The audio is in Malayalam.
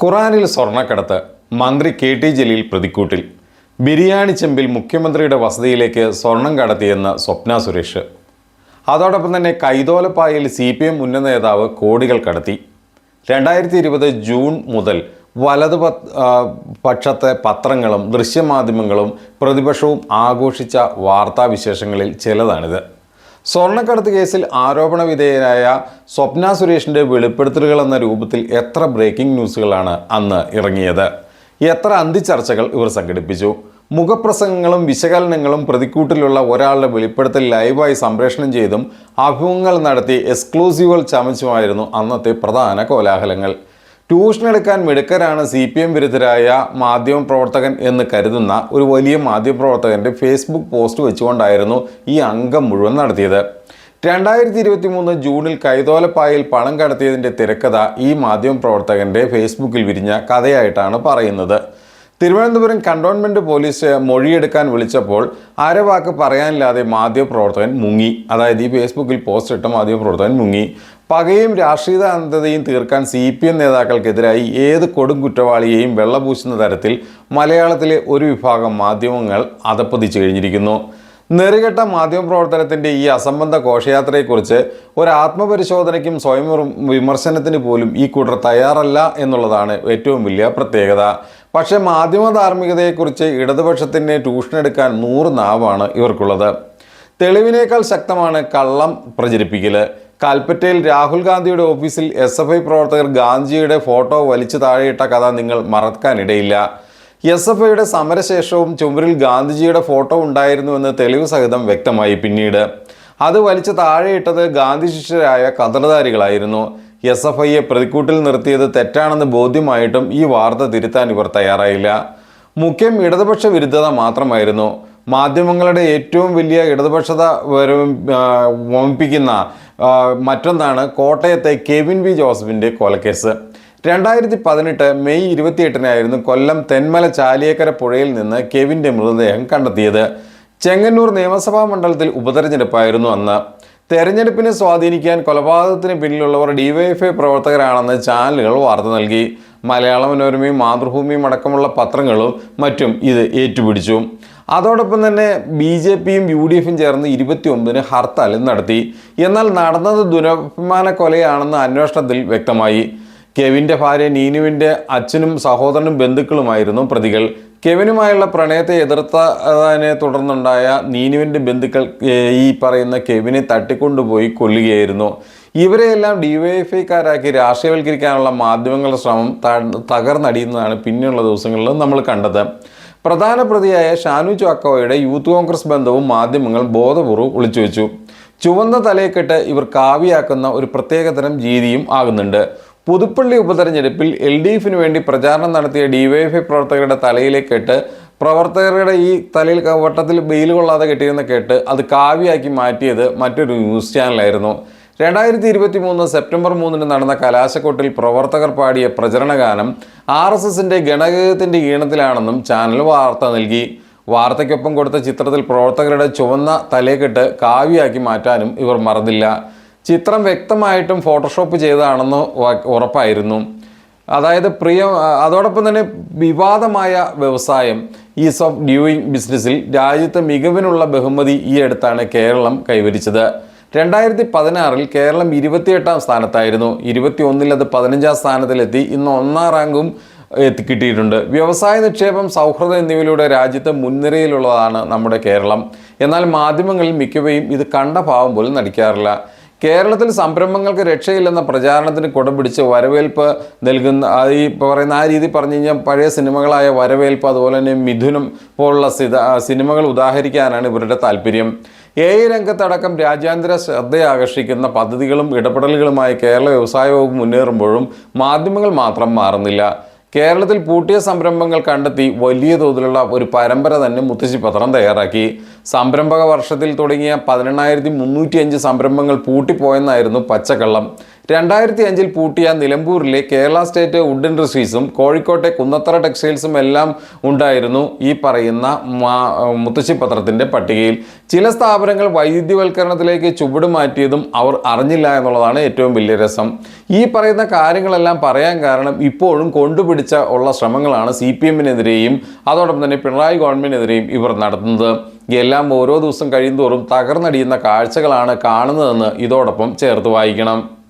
ഖുറാനിൽ സ്വർണ്ണക്കടത്ത്, മന്ത്രി കെ.ടി. ജലീൽ പ്രതിക്കൂട്ടിൽ. ബിരിയാണി ചെമ്പിൽ മുഖ്യമന്ത്രിയുടെ വസതിയിലേക്ക് സ്വർണം കടത്തിയെന്ന് സ്വപ്ന സുരേഷ്. അതോടൊപ്പം തന്നെ കൈതോലപ്പായിൽ CPM ഉന്നത നേതാവ് കോടികൾ കടത്തി. 2020 ജൂൺ മുതൽ പക്ഷത്തെ പത്രങ്ങളും ദൃശ്യമാധ്യമങ്ങളും പ്രതിപക്ഷവും ആഘോഷിച്ച വാർത്താവിശേഷങ്ങളിൽ ചിലതാണിത്. സ്വർണ്ണക്കടത്ത് കേസിൽ ആരോപണ വിധേയരായ സ്വപ്ന സുരേഷിൻ്റെ വെളിപ്പെടുത്തലുകൾ എന്ന രൂപത്തിൽ എത്ര ബ്രേക്കിംഗ് ന്യൂസുകളാണ് അന്ന് ഇറങ്ങിയത്. എത്ര അന്തിച്ചർച്ചകൾ ഇവർ സംഘടിപ്പിച്ചു. മുഖപ്രസംഗങ്ങളും വിശകലനങ്ങളും പ്രതിക്കൂട്ടിലുള്ള ഒരാളുടെ വെളിപ്പെടുത്തൽ ലൈവായി സംപ്രേഷണം ചെയ്തും അഭിമുഖങ്ങൾ നടത്തി എക്സ്ക്ലൂസീവുകൾ ചമച്ചുമായിരുന്നു അന്നത്തെ പ്രധാന കോലാഹലങ്ങൾ. ട്യൂഷൻ എടുക്കാൻ മിടുക്കരാണ് CPM വിരുദ്ധരായ മാധ്യമപ്രവർത്തകൻ എന്ന് കരുതുന്ന ഒരു വലിയ മാധ്യമപ്രവർത്തകൻ്റെ ഫേസ്ബുക്ക് പോസ്റ്റ് വെച്ചുകൊണ്ടായിരുന്നു ഈ അംഗം മുഴുവൻ നടത്തിയത്. 2023 ജൂണിൽ കൈതോലപ്പായിൽ പണം കടത്തിയതിൻ്റെ തിരക്കഥ ഈ മാധ്യമപ്രവർത്തകൻ്റെ ഫേസ്ബുക്കിൽ വിരിഞ്ഞ കഥയായിട്ടാണ് പറയുന്നത്. തിരുവനന്തപുരം കണ്ടോൺമെൻറ് പോലീസ് മൊഴിയെടുക്കാൻ വിളിച്ചപ്പോൾ അരവാക്ക് പറയാനില്ലാതെ മാധ്യമപ്രവർത്തകൻ മുങ്ങി. അതായത് ഈ ഫേസ്ബുക്കിൽ പോസ്റ്റ് ഇട്ട മാധ്യമപ്രവർത്തകൻ മുങ്ങി. പകയും രാഷ്ട്രീയ അന്ധതയും തീർക്കാൻ CPM നേതാക്കൾക്കെതിരായി ഏത് കൊടും കുറ്റവാളിയെയും വെള്ളപൂശുന്ന തരത്തിൽ മലയാളത്തിലെ ഒരു വിഭാഗം മാധ്യമങ്ങൾ അധപ്പതിച്ചു കഴിഞ്ഞിരിക്കുന്നു. നെറുകെട്ട മാധ്യമപ്രവർത്തനത്തിൻ്റെ ഈ അസംബന്ധ ഘോഷയാത്രയെക്കുറിച്ച് ഒരു ആത്മപരിശോധനയ്ക്കും സ്വയം വിമർശനത്തിന് പോലും ഈ കൂട്ടർ തയ്യാറല്ല എന്നുള്ളതാണ് ഏറ്റവും വലിയ പ്രത്യേകത. പക്ഷേ മാധ്യമ ധാർമ്മികതയെക്കുറിച്ച് ഇടതുപക്ഷത്തിൻ്റെ ട്യൂഷൻ എടുക്കാൻ 100 നാവാണ് ഇവർക്കുള്ളത്. തെളിവിനേക്കാൾ ശക്തമാണ് കള്ളം പ്രചരിപ്പിക്കൽ. കൽപ്പറ്റയിൽ രാഹുൽ ഗാന്ധിയുടെ ഓഫീസിൽ SFI പ്രവർത്തകർ ഗാന്ധിജിയുടെ ഫോട്ടോ വലിച്ചു താഴെയിട്ട കഥ നിങ്ങൾ മറക്കാനിടയില്ല. SFIയുടെ സമരശേഷവും ചുമരിൽ ഗാന്ധിജിയുടെ ഫോട്ടോ ഉണ്ടായിരുന്നുവെന്ന് തെളിവ് സഹിതം വ്യക്തമായി. പിന്നീട് അത് വലിച്ചു താഴെയിട്ടത് ഗാന്ധി ശിഷ്യരായ കതർധാരികളായിരുന്നു. SFIയെ പ്രതിക്കൂട്ടിൽ നിർത്തിയത് തെറ്റാണെന്ന് ബോധ്യമായിട്ടും ഈ വാർത്ത തിരുത്താൻ ഇവർ തയ്യാറായില്ല. മുഖ്യം ഇടതുപക്ഷ വിരുദ്ധത മാത്രമായിരുന്നു. മാധ്യമങ്ങളുടെ ഏറ്റവും വലിയ ഇടതുപക്ഷത വമിപ്പിക്കുന്ന മറ്റൊന്നാണ് കോട്ടയത്തെ കെവിൻ വി ജോസഫിൻ്റെ കൊലക്കേസ്. 2018 മെയ് 28 കൊല്ലം തെന്മല ചാലിയേക്കര പുഴയിൽ നിന്ന് കെവിൻ്റെ മൃതദേഹം കണ്ടെത്തിയത്. ചെങ്ങന്നൂർ നിയമസഭാ മണ്ഡലത്തിൽ ഉപതെരഞ്ഞെടുപ്പായിരുന്നു അന്ന്. തെരഞ്ഞെടുപ്പിനെ സ്വാധീനിക്കാൻ കൊലപാതകത്തിന് പിന്നിലുള്ളവർ DYFI പ്രവർത്തകരാണെന്ന് ചാനലുകൾ വാർത്ത നൽകി. മലയാള മനോരമയും മാതൃഭൂമിയും അടക്കമുള്ള പത്രങ്ങളും മറ്റും ഇത് ഏറ്റുപിടിച്ചു. അതോടൊപ്പം തന്നെ BJPയും UDFും ചേർന്ന് 29 ഹർത്താലും നടത്തി. എന്നാൽ നടന്നത് ദുരഭിമാന കൊലയാണെന്ന് അന്വേഷണത്തിൽ വ്യക്തമായി. കെവിൻ്റെ ഭാര്യ നീനുവിൻ്റെ അച്ഛനും സഹോദരനും ബന്ധുക്കളുമായിരുന്നു പ്രതികൾ. കെവിനുമായുള്ള പ്രണയത്തെ എതിർത്തതിനെ തുടർന്നുണ്ടായ നീനുവിൻ്റെ ബന്ധുക്കൾ ഈ പറയുന്ന കെവിനെ തട്ടിക്കൊണ്ടുപോയി കൊല്ലുകയായിരുന്നു. ഇവരെയെല്ലാം DYFIക്കാരാക്കി രാഷ്ട്രീയവൽക്കരിക്കാനുള്ള മാധ്യമങ്ങളുടെ ശ്രമം തകർന്നടിയുന്നതാണ് പിന്നെയുള്ള ദിവസങ്ങളിൽ നമ്മൾ കണ്ടത്. പ്രധാന പ്രതിയായ ഷാനു ചാക്കോയുടെ യൂത്ത് കോൺഗ്രസ് ബന്ധവും മാധ്യമങ്ങൾ ബോധപൂർവ്വം ഒളിച്ചുവെച്ചു. ചുവന്ന തലയെക്കെട്ട് ഇവർ കാവ്യാക്കുന്ന ഒരു പ്രത്യേകതരം രീതിയും ആകുന്നുണ്ട്. പുതുപ്പള്ളി ഉപതെരഞ്ഞെടുപ്പിൽ LDFിന് വേണ്ടി പ്രചാരണം നടത്തിയ DYFI പ്രവർത്തകരുടെ തലയിലെ കെട്ട് പ്രവർത്തകരുടെ ഈ തലയിൽ വട്ടത്തിൽ വെയിൽ കൊള്ളാതെ കെട്ടിയിരുന്ന കെട്ട് അത് കാവ്യാക്കി മാറ്റിയത് മറ്റൊരു ന്യൂസ് ചാനലായിരുന്നു. 2023 സെപ്റ്റംബർ 3 നടന്ന കലാശക്കൊട്ടിൽ പ്രവർത്തകർ പാടിയ പ്രചരണ ഗാനം RSSൻ്റെ ഗണഗീതത്തിൻ്റെ ഈണത്തിലാണെന്നും ചാനൽ വാർത്ത നൽകി. വാർത്തയ്ക്കൊപ്പം കൊടുത്ത ചിത്രത്തിൽ പ്രവർത്തകരുടെ ചുവന്ന തലയെക്കെട്ട് കാവ്യാക്കി മാറ്റാനും ഇവർ മറന്നില്ല. ചിത്രം വ്യക്തമായിട്ടും ഫോട്ടോഷോപ്പ് ചെയ്തതാണെന്ന് ഉറപ്പായിരുന്നു. അതായത് അതോടൊപ്പം തന്നെ വിവാദമായ വ്യവസായം ഈസ് ഓഫ് ഡൂയിങ് ബിസിനസ്സിൽ രാജ്യത്ത് മികവിനുള്ള ബഹുമതി ഈ അടുത്താണ് കേരളം കൈവരിച്ചത്. 2016 കേരളം 28ാം സ്ഥാനത്തായിരുന്നു. 21 അത് 15ാം സ്ഥാനത്തിലെത്തി. ഇന്ന് 1ാം റാങ്കും കിട്ടിയിട്ടുണ്ട്. വ്യവസായ നിക്ഷേപം, സൗഹൃദം എന്നിവയിലൂടെ രാജ്യത്ത് മുൻനിരയിലുള്ളതാണ് നമ്മുടെ കേരളം. എന്നാൽ മാധ്യമങ്ങളിൽ മിക്കവയും ഇത് കണ്ട ഭാവം പോലും നടിക്കാറില്ല. കേരളത്തിൽ സംരംഭങ്ങൾക്ക് രക്ഷയില്ലെന്ന പ്രചാരണത്തിന് കുടപിടിച്ച് വരവേൽപ്പ് നൽകുന്ന ഈ പറയുന്ന ആ രീതി പറഞ്ഞു കഴിഞ്ഞാൽ പഴയ സിനിമകളായ വരവേൽപ്പ്, അതുപോലെ തന്നെ മിഥുനം പോലുള്ള സിനിമകൾ ഉദാഹരിക്കാനാണ് ഇവരുടെ താല്പര്യം. AI രംഗത്തടക്കം രാജ്യാന്തര ശ്രദ്ധയാകർഷിക്കുന്ന പദ്ധതികളും ഇടപെടലുകളുമായി കേരള വ്യവസായ വകുപ്പ് മുന്നേറുമ്പോഴും മാധ്യമങ്ങൾ മാത്രം മാറുന്നില്ല. കേരളത്തിൽ പൂട്ടിയ സംരംഭങ്ങൾ കണ്ടെത്തി വലിയ തോതിലുള്ള ഒരു പരമ്പര തന്നെ മുത്തശ്ശി പത്രം തയ്യാറാക്കി. സംരംഭക വർഷത്തിൽ തുടങ്ങിയ 18,305 സംരംഭങ്ങൾ പൂട്ടിപ്പോയെന്നായിരുന്നു പച്ചക്കള്ളം. 2005 പൂട്ടിയ നിലമ്പൂരിലെ കേരള സ്റ്റേറ്റ് വുഡ് ഇൻഡസ്ട്രീസും കോഴിക്കോട്ടെ കുന്നത്തറ ടെക്സ്റ്റൈൽസും എല്ലാം ഉണ്ടായിരുന്നു ഈ പറയുന്ന മുത്തശ്ശി പത്രത്തിൻ്റെ പട്ടികയിൽ. ചില സ്ഥാപനങ്ങൾ വൈദ്യുതിവൽക്കരണത്തിലേക്ക് ചുവട് മാറ്റിയതും അവർ അറിഞ്ഞില്ല എന്നുള്ളതാണ് ഏറ്റവും വലിയ രസം. ഈ പറയുന്ന കാര്യങ്ങളെല്ലാം പറയാൻ കാരണം ഇപ്പോഴും കൊണ്ടുപിടിച്ച ഉള്ള ശ്രമങ്ങളാണ് CPM-നെതിരെയും അതോടൊപ്പം തന്നെ പിണറായി ഗവൺമെൻറ്റിനെതിരെയും ഇവർ നടത്തുന്നത്. എല്ലാം ഓരോ ദിവസം കഴിയുന്തോറും തകർന്നടിയുന്ന കാഴ്ചകളാണ് കാണുന്നതെന്ന് ഇതോടൊപ്പം ചേർത്ത് വായിക്കണം.